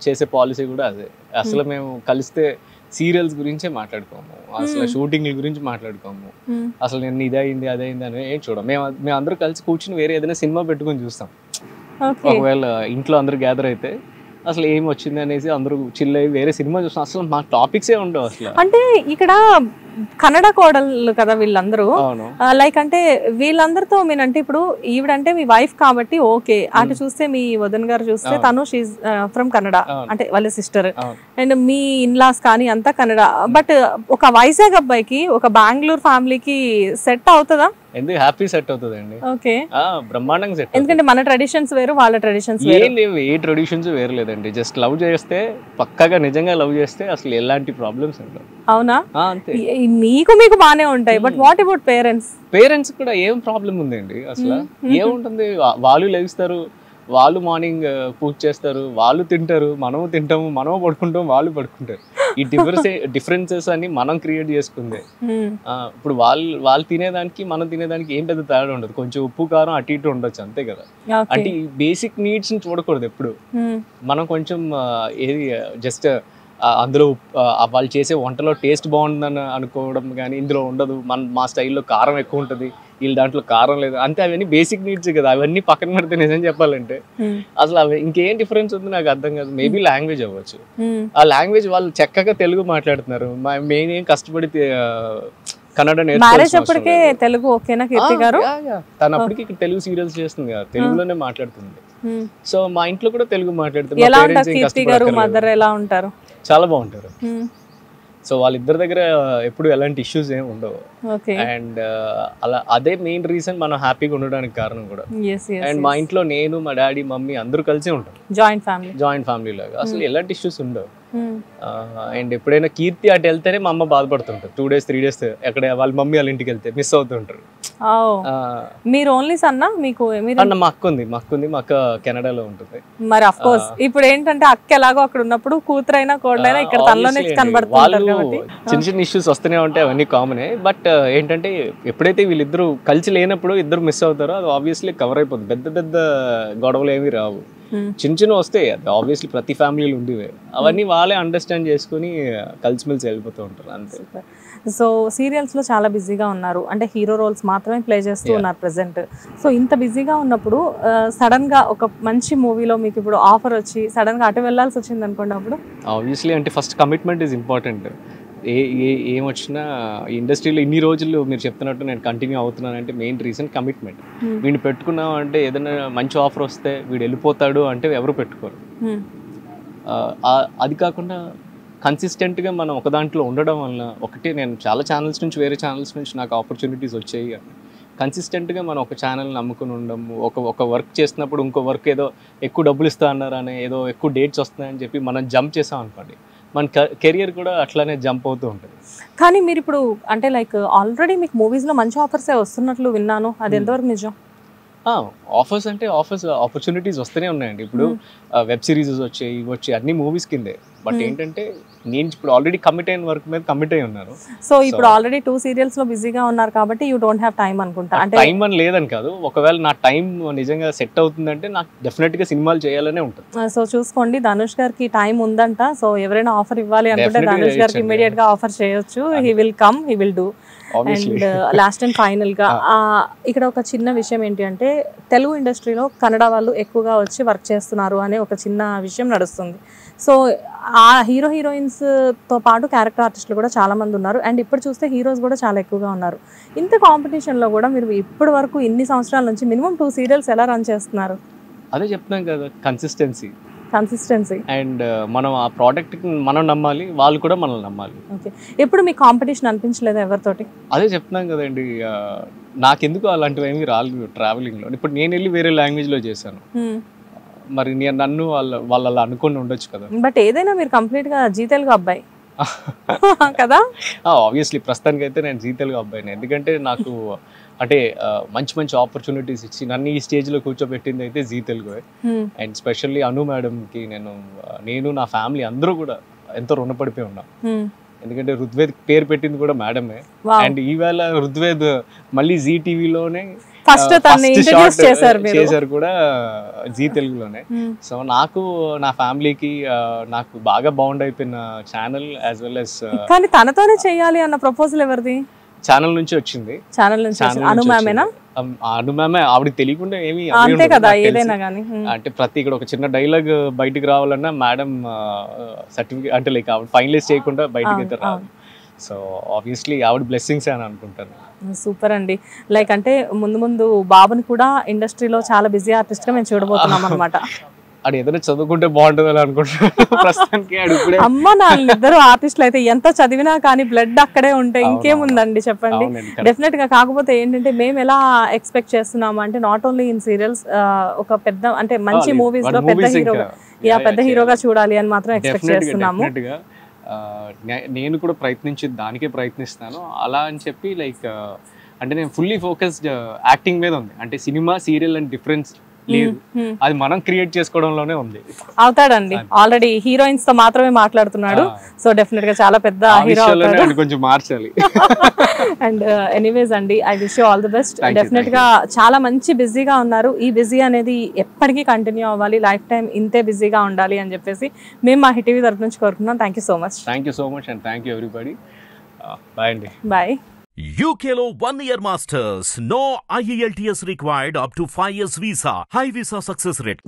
చేసే పాలసీ కూడా అదే. అసలు మేము కలిస్తే సీరియల్స్ గురించే మాట్లాడుకోము, అసలు షూటింగ్ గురించి మాట్లాడుకోము, అసలు నేను ఇదైంది అదైంది అని ఏం చూడం. మేము అందరూ కలిసి కూర్చుని వేరే ఏదైనా సినిమా పెట్టుకుని చూస్తాం. ఒకవేళ ఇంట్లో అందరూ గ్యాదర్ అయితే అసలు ఏం వచ్చింది అనేసి అందరూ చిల్ అయ్యి వేరే సినిమా చూస్తాం. అసలు మా టాపిక్సే ఉండవు అసలు.
అంటే ఇక్కడ కన్నడ కోడళ్ళు కదా వీళ్ళందరూ, లైక్ అంటే వీళ్ళందరితో మీనంటే ఇప్పుడు ఈవిడంటే మీ వైఫ్ కాబట్టి ఓకే, అటు చూస్తే మీ వదన్ గారు చూస్తే తను షీజ్ ఫ్రమ్ కన్నడ, అంటే వాళ్ళ సిస్టర్, అండ్ మీ ఇన్లాస్ కానీ అంతా కన్నడ. బట్ ఒక వైజాగ్ అబ్బాయికి ఒక బెంగళూరు ఫ్యామిలీకి సెట్ అవుతుందా?
ఎందుకు హ్యాపీ సెట్ అవుతుంది అండి.
ఓకే,
బ్రహ్మాండంగా సెట్.
ఎందుకంటే మన ట్రెడిషన్స్ వేరు, వాళ్ళ ట్రెడిషన్స్ వేరు.
ఏం లేవు, ఏ ట్రెడిషన్స్ వేరు లేదండి. జస్ట్ లవ్ చేస్తే, పక్కాగా నిజంగా లవ్ చేస్తే అసలు ఎలాంటి ప్రాబ్లమ్స్ ఉండవు.
అవునా?
అంతే.
మీకు బానే ఉంటాయి. బట్ వాట్ అబౌట్ పేరెంట్స్
కూడా ఏం ప్రాబ్లం ఉందండి అసలు? ఏముంటుంది, వాళ్ళు లేస్తారు, వాళ్ళు మార్నింగ్ పూజ చేస్తారు, వాళ్ళు తింటారు, మనము తింటాము, మనము పడుకుంటాం, వాళ్ళు పడుకుంటారు. ఈ డిఫరెన్సెస్ అన్ని మనం క్రియేట్ చేసుకుందే. ఇప్పుడు వాళ్ళు తినేదానికి మనం తినేదానికి ఏం పెద్ద తేడా ఉండదు. కొంచెం ఉప్పు కారం అటు ఇటు ఉండొచ్చు, అంతే కదా. అంటే ఈ బేసిక్ నీడ్స్ ని చూడకూడదు ఎప్పుడు. మనం కొంచెం ఏది జస్ట్ అందులో వాళ్ళు చేసే వంటలో టేస్ట్ బాగుందని అనుకోవడం కానీ ఇందులో ఉండదు. మా స్టైల్లో కారం ఎక్కువ ఉంటుంది, వీళ్ళ దాంట్లో కారం లేదు, అంతే. అవన్నీ బేసిక్ నీడ్స్ కదా, అవన్నీ పక్కన పెడితే నిజం చెప్పాలంటే అసలు అవి ఇంకేం డిఫరెన్స్ ఉంది నాకు అర్థం కాదు. మేబీ లాంగ్వేజ్ అవ్వచ్చు, ఆ లాంగ్వేజ్ వాళ్ళు చక్కగా తెలుగు మాట్లాడుతున్నారు, మెయిన్ ఏం కష్టపడి కన్నడ
నేర్చుకునే తెలుగు. ఓకేనా కీర్తి గారు?
తను అప్పటికి ఇక్కడ తెలుగు సీరియల్స్ చేస్తుంది కదా, తెలుగులోనే మాట్లాడుతుంది. సో మా ఇంట్లో కూడా తెలుగు మాట్లాడుతుంది.
ఎలా ఉంటారు?
చాలా బాగుంటారు. సో వాళ్ళిద్దరి దగ్గర ఎప్పుడు ఎలాంటి ఇష్యూస్ ఏమి ఉండవు. అండ్ అలా అదే మెయిన్ రీజన్ మనం హ్యాపీగా ఉండడానికి కారణం కూడా. అండ్ మా ఇంట్లో నేను, మా డాడీ, మమ్మీ అందరూ కలిసి ఉంటాం, జాయింట్ ఫ్యామిలీ లాగా. అసలు ఎలాంటి ఇష్యూస్ ఉండవు. అండ్ ఎప్పుడైనా కీర్తి అటు వెళ్తేనే మా అమ్మ బాధపడుతుంటారు. 2 days 3 days ఎక్కడ వాళ్ళ మమ్మీ వాళ్ళ ఇంటికి వెళ్తే మిస్ అవుతుంటారు.
మీరు ఓన్లీ సన్నా? మీకు
మా అక్క ఉంది, మా అక్క కెనడాలో ఉంటుంది.
మరి ఆఫ్ కోర్స్ ఇప్పుడు ఏంటంటే అక్క ఎలాగో అక్కడ ఉన్నప్పుడు కూతురైనా కోడలైనా ఇక్కడ తనలోనే కనబడుతుంటారు కాబట్టి
చిన్న ఇష్యూస్ వస్తూనే ఉంటాయి, అవన్నీ కామనే. బట్ ఏంటంటే ఎప్పుడైతే వీళ్ళిద్దరు కలిసి లేనప్పుడు ఇద్దరు మిస్ అవుతారో అది ఆబ్వియస్లీ కవర్ అయిపోతుంది. పెద్ద గొడవలు ఏమి రావు, చిన్న వస్తాయి. అది ఆబ్వియస్లీ ప్రతి ఫ్యామిలీలో ఉండేవే. అవన్నీ వాళ్ళే అండర్స్టాండ్ చేసుకుని కలిసిమెలిసి వెళ్ళిపోతూ ఉంటారు, అంతే.
సో సీరియల్స్ లో చాలా బిజీగా ఉన్నారు, అంటే హీరో రోల్స్ మాత్రమే ప్లే చేస్తూ ఉన్నారు ప్రెసెంట్. సో ఇంత బిజీగా ఉన్నప్పుడు సడన్ గా ఒక మంచి మూవీలో మీకు ఇప్పుడు ఆఫర్ వచ్చి సడన్ గా అటు వెళ్ళాల్సి వచ్చింది అనుకోండి, అప్పుడు
ఆబ్వియస్లీ అంటే ఫస్ట్ కమిట్మెంట్ ఈజ్ ఇంపార్టెంట్. ఏం వచ్చినా ఇండస్ట్రీలో ఇన్ని రోజులు మీరు చెప్తున్నట్టు నేను కంటిన్యూ అవుతున్నానంటే మెయిన్ రీజన్ కమిట్మెంట్. వీడిని పెట్టుకున్నాం అంటే ఏదైనా మంచి ఆఫర్ వస్తే వీడు వెళ్ళిపోతాడు అంటే ఎవరు పెట్టుకోరు. అది కాకుండా కన్సిస్టెంట్గా మనం ఒక దాంట్లో ఉండడం వల్ల, ఒకటి నేను చాలా ఛానల్స్ నుంచి వేరే ఛానల్స్ నుంచి నాకు ఆపర్చునిటీస్ వచ్చాయి. కన్సిస్టెంట్గా మనం ఒక ఛానల్ నమ్ముకుని ఉండము. ఒక వర్క్ చేస్తున్నప్పుడు ఇంకో వర్క్ ఏదో ఎక్కువ డబ్బులు ఇస్తా అన్నారని, ఏదో ఎక్కువ డేట్స్ వస్తున్నాయని చెప్పి మనం జంప్ చేసాం అనుకోండి, మన కెరియర్ కూడా అట్లానే జంప్ అవుతూ ఉంటుంది.
కానీ మీరు ఇప్పుడు అంటే లైక్ ఆల్రెడీ మీకు మూవీస్లో మంచి ఆఫర్సే వస్తున్నట్లు విన్నాను, అది ఎంతవరకు నిజం?
ఆఫర్స్ అంటే ఆపర్చునిటీస్ వస్తూనే ఉన్నాయండి. ఇప్పుడు వెబ్ సిరీసెస్ వచ్చాయి, ఇవి వచ్చాయి, అన్ని మూవీస్ కిందే. బట్ ఏంటంటే నేను ఇప్పుడు ఆల్రెడీ కమిట్ అయిన వర్క్ మీద కమిట్ అయి ఉన్నాను.
సో ఇప్పుడు ఆల్రెడీ 2 సీరియల్స్ లో బిజీగా ఉన్నారు కాబట్టి యూ డోంట్ హ్యావ్ టైం అనుకుంటా. అంటే
టైం అని లేదని కాదు, ఒకవేళ నా టైం నిజంగా సెట్ అవుతుందంటే నాకు డెఫినెట్ గా సినిమాలు చేయాలనే ఉంటుంది.
సో చూసుకోండి, ధనుష్ గారికి టైం ఉందంట. సో ఎవరైనా ఆఫర్ ఇవ్వాలి అనుకుంటే ధనుష్ గారికి ఇమీడియట్ గా ఆఫర్ చేయొచ్చు. He will come, he will do.
Obviously.
And last and final గా ఇక్కడ ఒక చిన్న విషయం ఏంటి అంటే తెలుగు ఇండస్ట్రీలో కన్నడ వాళ్ళు ఎక్కువగా వచ్చి వర్క్ చేస్తున్నారు అనే ఒక చిన్న విషయం నడుస్తుంది. సో ఆ హీరోయిన్స్తో పాటు క్యారెక్టర్ ఆర్టిస్టులు కూడా చాలా మంది ఉన్నారు. అండ్ ఇప్పుడు చూస్తే హీరోస్ కూడా చాలా ఎక్కువగా ఉన్నారు. ఇంత కాంపిటీషన్లో కూడా మీరు ఇప్పటి వరకు ఇన్ని సంవత్సరాల నుంచి మినిమం 2 సీరియల్స్ ఎలా రన్ చేస్తున్నారు?
అదే చెప్తున్నాం కదా, కన్సిస్టెన్సీ అండ్ మనం ఆ ప్రోడక్ట్ మనం నమ్మాలి, వాళ్ళు కూడా మనల్ని నమ్మాలి.
ఓకే, ఎప్పుడు మీకు కాంపిటీషన్ అనిపించలేదా ఎవరితోటి?
అదే చెప్తున్నాం కదండి, నాకెందుకు అలాంటివి ఏమి రాలేదు ట్రావెలింగ్లో. ఇప్పుడు నేను వెళ్ళి వేరే లాంగ్వేజ్లో చేశాను, మరి నేను నన్ను వాళ్ళు అలా అనుకుని ఉండొచ్చు కదా.
బట్ ఏదైనా మీరు కంప్లీట్గా జీ తెలుగు అబ్బాయి కదా.
ఆబ్వియస్లీ ప్రస్తుతానికి అయితే నేను జీ తెలుగు అబ్బాయిని, ఎందుకంటే నాకు అంటే మంచి మంచి ఆపర్చునిటీస్ ఇచ్చి నన్ను ఈ స్టేజ్లో కూర్చోబెట్టింది అయితే జీ తెలుగు. అండ్ స్పెషల్లీ అను మేడంకి నేను నా ఫ్యామిలీ అందరూ కూడా ఎంతో రుణపడిపోయి ఉన్నాం. ఎందుకంటే ఋగ్వేద్ పేరు పెట్టింది కూడా మేడమే. అండ్ ఈవేళ ఋగ్వేద్ మళ్ళీ జీ టీవీలోనే
ఫస్ట్
చేశారు కూడా, జీ తెలుగులోనే. సో నాకు నా ఫ్యామిలీకి నాకు బాగా బాండ్ అయిపోయిన ఛానల్ యాజ్ వెల్ as.
కానీ తనతోనే చేయాలి అన్న ప్రపోజల్ ఎవరిది?
ఛానల్ నుంచి వచ్చింది.
అను మ్యామేనా?
అను మ్యామే, ఆవిడకి తెలియకుండా ఏమి
అంతే కదా ఏదైనా కానీ.
అంటే ప్రతి ఇక్కడ ఒక చిన్న డైలాగ్ బయటికి రావాలన్నా మేడం సర్టిఫికేట్ అంటే లైక్ ఆవిడ ఫైనలైజ్ చేయకుండా బయటకి అయితే రాదు. సో ఆబ్వియస్లీ ఆవిడ బ్లెస్సింగ్స్ అని అనుకుంటాను.
సూపర్ అండి. లైక్ అంటే ముందు ముందు బాబుని కూడా ఇండస్ట్రీలో చాలా బిజీ ఆర్టిస్ట్ గా మేము చూడబోతున్నాం అనమాట.
అది ఏదైనా చదువుకుంటే బాగుంటుంది అని అనుకుంటున్నాను ప్రస్తుతానికి.
అమ్మ నాన్నలిద్దరు ఆర్టిస్టులు అయితే ఎంత చదివినా కానీ బ్లడ్ అక్కడే ఉంటే ఇంకేముందండి చెప్పండి. డెఫినెట్ గా. కాకపోతే ఏంటంటే మేము ఎలా ఎక్స్పెక్ట్ చేస్తున్నాము అంటే నాట్ ఓన్లీ ఇన్ సీరియల్స్, ఒక పెద్ద అంటే మంచి మూవీస్ లో పెద్ద హీరోగా చూడాలి అని మాత్రం ఎక్స్పెక్ట్ చేస్తున్నాము.
నేను కూడా దానికే ప్రయత్నిస్తాను. అలా అని చెప్పి లైక్ అంటే నేను ఫుల్లీ ఫోకస్డ్ యాక్టింగ్ మీద ఉంది. అంటే సినిమా సీరియల్ అండ్ డిఫరెన్స్ లేదు, అది మనం క్రియేట్ చేసుకోవడంలోనే ఉంది.
అవుతాడండి, ఆల్రెడీ హీరోయిన్స్ తో మాత్రమే మాట్లాడుతున్నాడు. సో డెఫినెట్ గా చాలా పెద్ద హీరో అవుతాడు.
కొంచెం మార్చాలి.
అండ్ ఎనీవేస్ అండి, I wish you all the best. Definite గా చాలా మంచి బిజీగా ఉన్నారు. ఈ బిజీ అనేది ఎప్పటికీ కంటిన్యూ అవ్వాలి, లైఫ్ టైం ఇంతే బిజీగా ఉండాలి అని చెప్పేసి మేము మా హిట్ టీవీ తరఫు నుంచి కోరుకున్నాం. Thank you so much.
Thank you so much and thank you everybody. Bye అండి.
Bye.
UKLO 1-year masters. No IELTS required up to 5 years visa. High visa success rate.